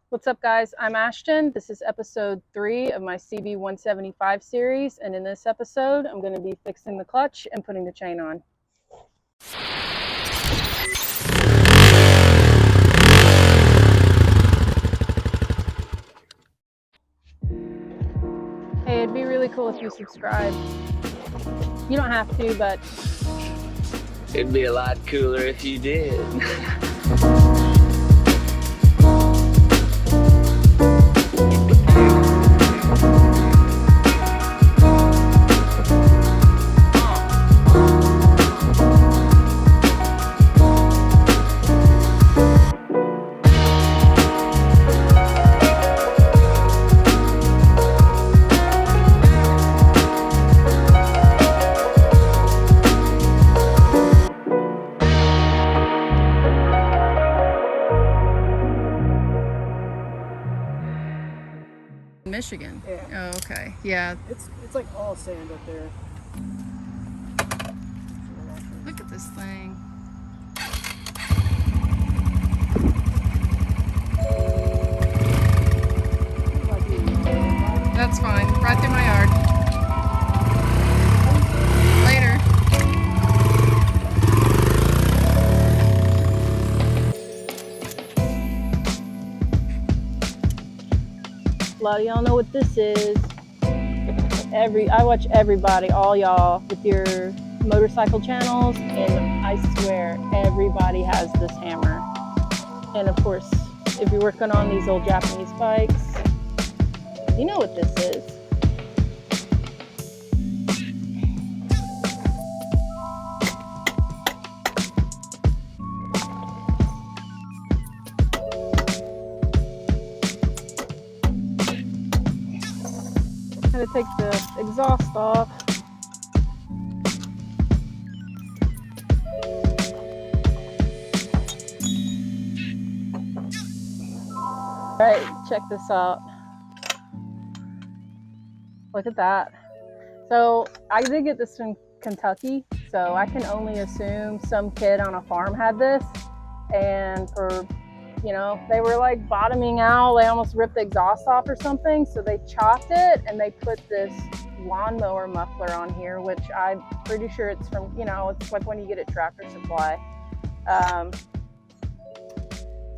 What's up, guys? I'm Ashton. This is episode 3 of my CB175 series, and in this episode, I'm going to be fixing the clutch and putting the chain on. Hey, it'd be really cool if you subscribe. You don't have to, but it'd be a lot cooler if you did. Michigan. Yeah. Oh, okay. Yeah. It's like all sand up there. Look at this thing. That's fine. Right through my yard. Later. A lot of y'all know what this is. I watch everybody, all y'all, with your motorcycle channels, and I swear everybody has this hammer. And of course, if you're working on these old Japanese bikes, you know what this is. I'm gonna take the exhaust off. All right, check this out. Look at that. So I did get this in Kentucky, so I can only assume some kid on a farm had this, and they were like bottoming out, they almost ripped the exhaust off or something, so they chopped it and they put this lawnmower muffler on here, which I'm pretty sure it's from, it's like when you get at Tractor Supply.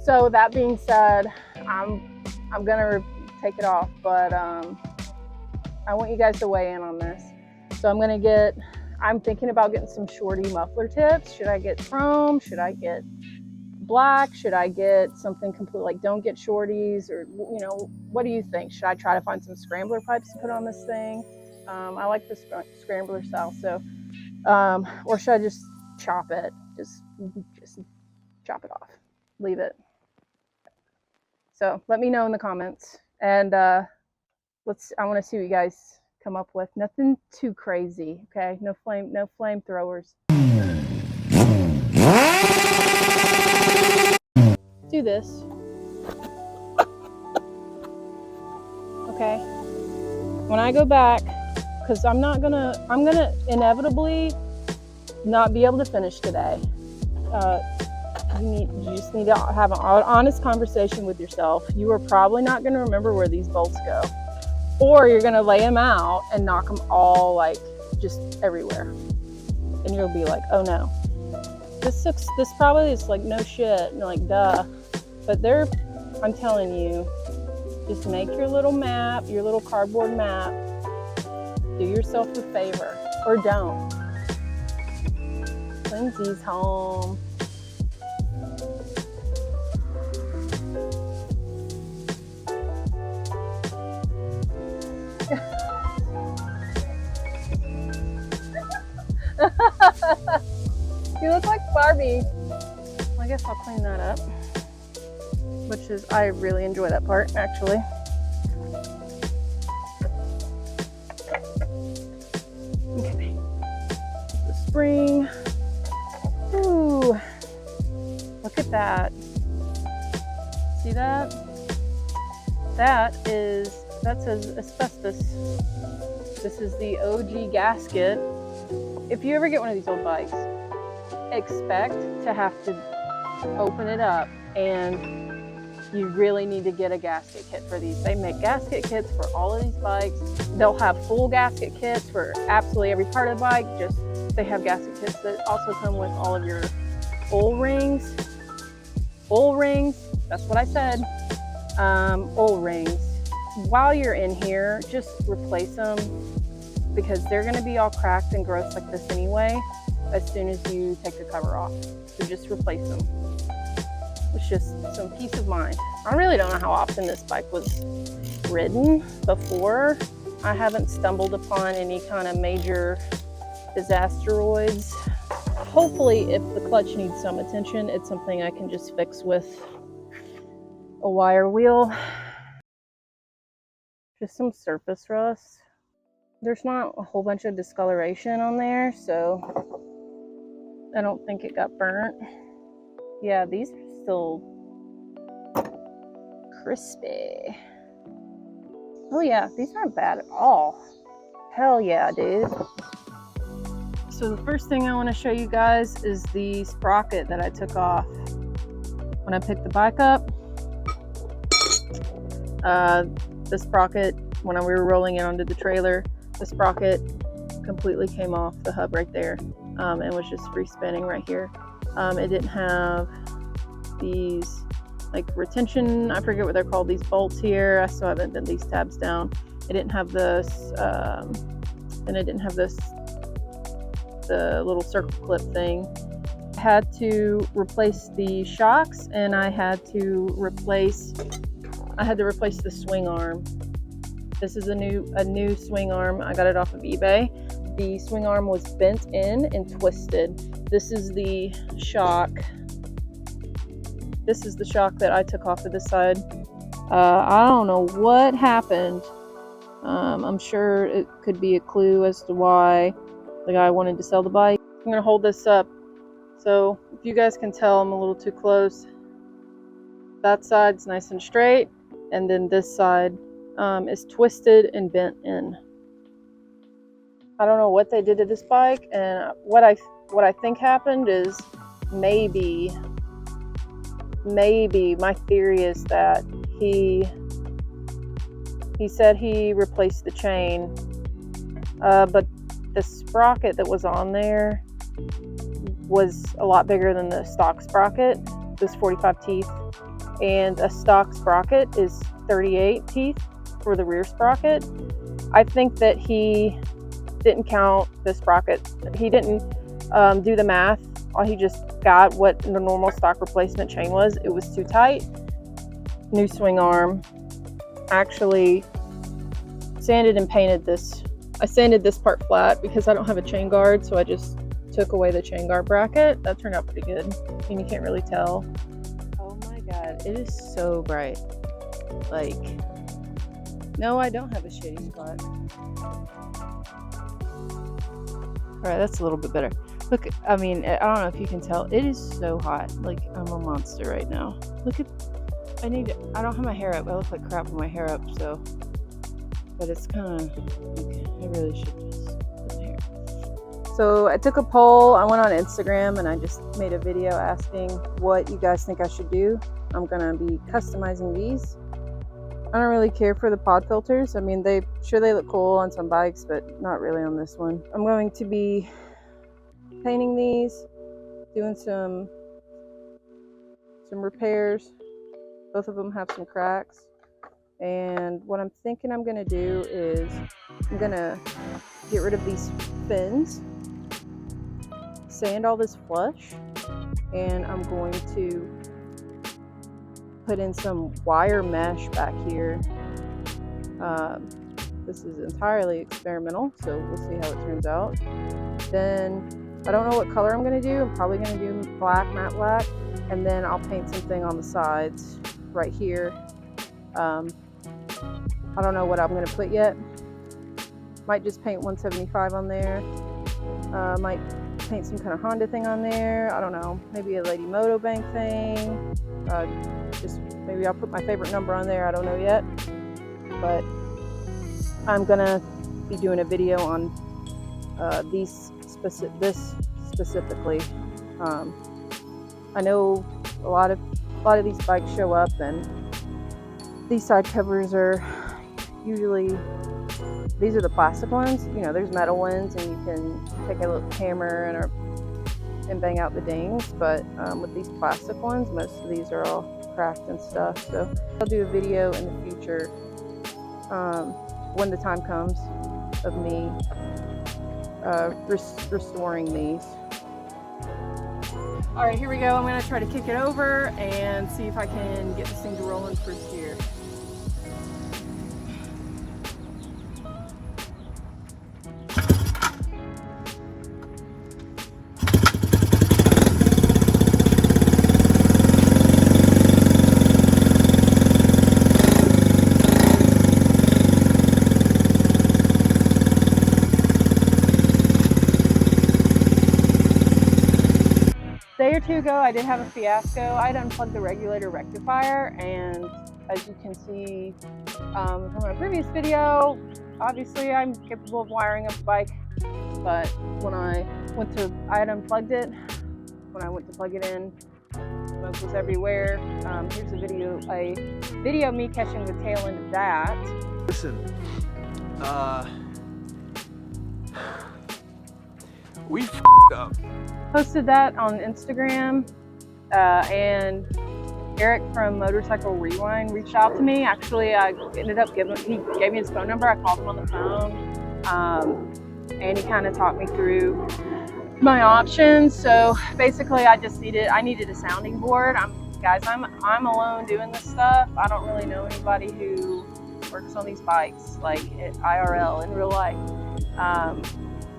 So that being said, I'm gonna take it off, but I want you guys to weigh in on this. So I'm thinking about getting some shorty muffler tips. Should I get chrome? Should I get black? Should I get something complete, like don't get shorties? Or, what do you think? Should I try to find some scrambler pipes to put on this thing? I like the scrambler style. So, or should I just chop it? Just chop it off, leave it. So let me know in the comments, and I want to see what you guys come up with. Nothing too crazy, okay? No flamethrowers. Do this. Okay. When I go back, because I'm gonna inevitably not be able to finish today. You just need to have an honest conversation with yourself. You are probably not going to remember where these bolts go, or you're going to lay them out and knock them all like just everywhere, and you'll be like, oh no, this probably is like no shit, and like duh, but I'm telling you, just make your little map, your little cardboard map. Do yourself a favor, or don't. Lindsay's home. You look like Barbie. I guess I'll clean that up, I really enjoy that part, actually. Okay, the spring. Ooh, look at that. See that? That says asbestos. This is the OG gasket. If you ever get one of these old bikes, expect to have to open it up and you really need to get a gasket kit for these. They make gasket kits for all of these bikes. They'll have full gasket kits for absolutely every part of the bike. Just they have gasket kits that also come with all of your oil rings. Oil rings, that's what I said. Oil rings. While you're in here, just replace them because they're going to be all cracked and gross like this anyway as soon as you take the cover off. So just replace them. It's just some peace of mind. I really don't know how often this bike was ridden before. I haven't stumbled upon any kind of major disasteroids. Hopefully, if the clutch needs some attention, it's something I can just fix with a wire wheel. Just some surface rust. There's not a whole bunch of discoloration on there, so I don't think it got burnt. Yeah, these are still crispy. Oh yeah, these aren't bad at all. Hell yeah, dude. So the first thing I want to show you guys is the sprocket that I took off when I picked the bike up. The sprocket, when we were rolling it onto the trailer, the sprocket completely came off the hub right there, and was just free spinning right here. It didn't have these like retention, I forget what they're called, these bolts here. I still haven't bent these tabs down. It didn't have this, and it didn't have this, the little circle clip thing. I had to replace the shocks, and I had to replace the swing arm. This is a new swing arm. I got it off of eBay. The swing arm was bent in and twisted. This is the shock. This is the shock that I took off of this side. I don't know what happened. I'm sure it could be a clue as to why the guy wanted to sell the bike. I'm gonna hold this up. So if you guys can tell, I'm a little too close. That side's nice and straight, and then this side is twisted and bent in. I don't know what they did to this bike, and what I think happened is maybe my theory is that he said he replaced the chain, but the sprocket that was on there was a lot bigger than the stock sprocket. It was 45 teeth, and a stock sprocket is 38 teeth for the rear sprocket. I think that he didn't count the sprocket. He didn't do the math. He just got what the normal stock replacement chain was. It was too tight. New swing arm. Actually sanded and painted this. I sanded this part flat because I don't have a chain guard, so I just took away the chain guard bracket. That turned out pretty good, and you can't really tell. Oh my god, it is so bright. Like, no, I don't have a shitty spot. Alright, that's a little bit better. Look, I mean, I don't know if you can tell. It is so hot. Like, I'm a monster right now. Look at, I don't have my hair up. I look like crap with my hair up, so. But it's kind of, like, I really should just put my hair. So I took a poll. I went on Instagram and I just made a video asking what you guys think I should do. I'm going to be customizing these. I don't really care for the pod filters. I mean, they look cool on some bikes, but not really on this one. I'm going to be painting these, doing some repairs. Both of them have some cracks. And what I'm thinking I'm gonna do is I'm gonna get rid of these fins, sand all this flush, and I'm going to put in some wire mesh back here. This is entirely experimental, so we'll see how it turns out. Then I don't know what color I'm going to do. I'm probably going to do black, matte black, and then I'll paint something on the sides right here. I don't know what I'm going to put yet. Might just paint 175 on there. Might paint some kind of Honda thing on there. I don't know. Maybe a Lady Moto Bank thing. Just maybe I'll put my favorite number on there. I don't know yet. But I'm going to be doing a video on this specifically. I know a lot of these bikes show up and these side covers are usually, these are the plastic ones. You know, there's metal ones, and you can take a little hammer and bang out the dings. But with these plastic ones, most of these are all cracked and stuff. So I'll do a video in the future when the time comes of me restoring these. All right, here we go. I'm gonna try to kick it over and see if I can get this thing to roll in first gear. A day or two ago, I did have a fiasco. I'd unplugged the regulator rectifier, and as you can see from my previous video, obviously I'm capable of wiring up the bike, but when I had unplugged it. When I went to plug it in, smoke was everywhere. Here's a video of me catching the tail end of that. Listen, we f***ed up. Posted that on Instagram, and Eric from Motorcycle Rewind reached out to me. Actually, I ended up he gave me his phone number. I called him on the phone, and he kind of talked me through my options. So basically, I needed a sounding board. Guys, I'm alone doing this stuff. I don't really know anybody who works on these bikes like IRL in real life.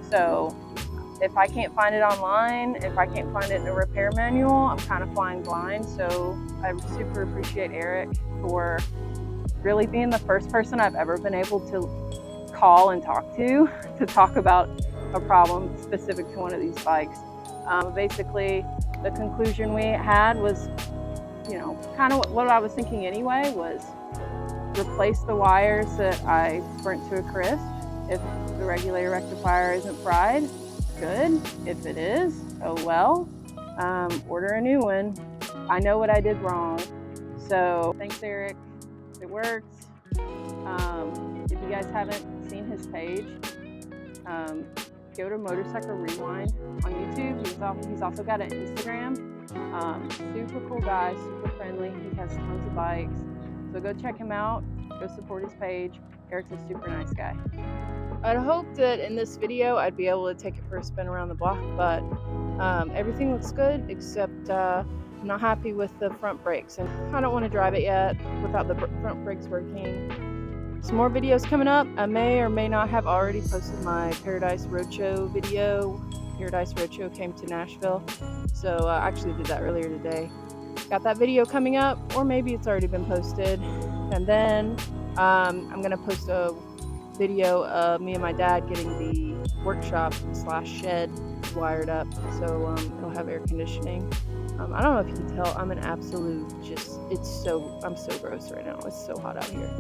So if I can't find it online, if I can't find it in a repair manual, I'm kind of flying blind. So I super appreciate Eric for really being the first person I've ever been able to call and talk about a problem specific to one of these bikes. Basically, the conclusion we had was, you know, kind of what I was thinking anyway, was replace the wires that I burnt to a crisp. If the regulator rectifier isn't fried, good. If it is, oh well. Order a new one. I know what I did wrong. So thanks, Eric. It worked. If you guys haven't seen his page, go to Motorcycle Rewind on YouTube. He's also got an Instagram. Super cool guy, super friendly. He has tons of bikes. So go check him out. Go support his page. Eric's a super nice guy. I'd hoped that in this video I'd be able to take it for a spin around the block, but everything looks good except I'm not happy with the front brakes, and I don't want to drive it yet without the front brakes working. Some more videos coming up. I may or may not have already posted my Paradise Roadshow video. Paradise Roadshow came to Nashville, so I actually did that earlier today. Got that video coming up, or maybe it's already been posted. And then I'm gonna post a video of me and my dad getting the workshop / shed wired up, so it'll have air conditioning. I don't know if you can tell, I'm an absolute I'm so gross right now. It's so hot out here.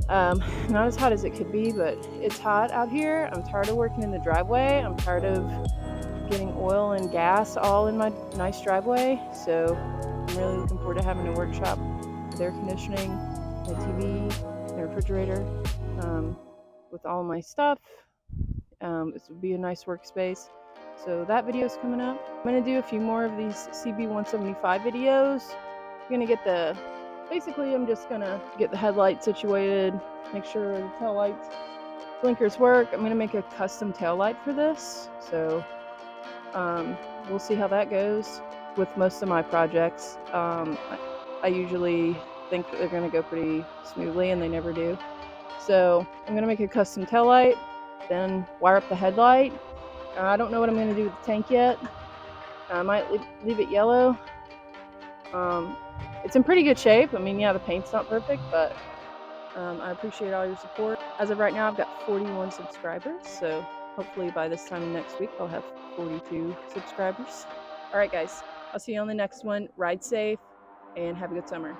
Not as hot as it could be, but it's hot out here. I'm tired of working in the driveway. I'm tired of getting oil and gas all in my nice driveway. So I'm really looking forward to having a workshop with air conditioning, my TV, my refrigerator, with all my stuff. This would be a nice workspace. So that video is coming up. I'm going to do a few more of these CB175 videos. Basically I'm just going to get the headlight situated, make sure the tail lights, blinkers work. I'm going to make a custom tail light for this. So we'll see how that goes with most of my projects. I usually think that they're going to go pretty smoothly, and they never do. So I'm going to make a custom tail light, then wire up the headlight. I don't know what I'm going to do with the tank yet. I might leave it yellow. It's in pretty good shape. I mean, yeah, the paint's not perfect, but I appreciate all your support. As of right now, I've got 41 subscribers, so hopefully by this time next week, I'll have 42 subscribers. All right, guys, I'll see you on the next one. Ride safe and have a good summer.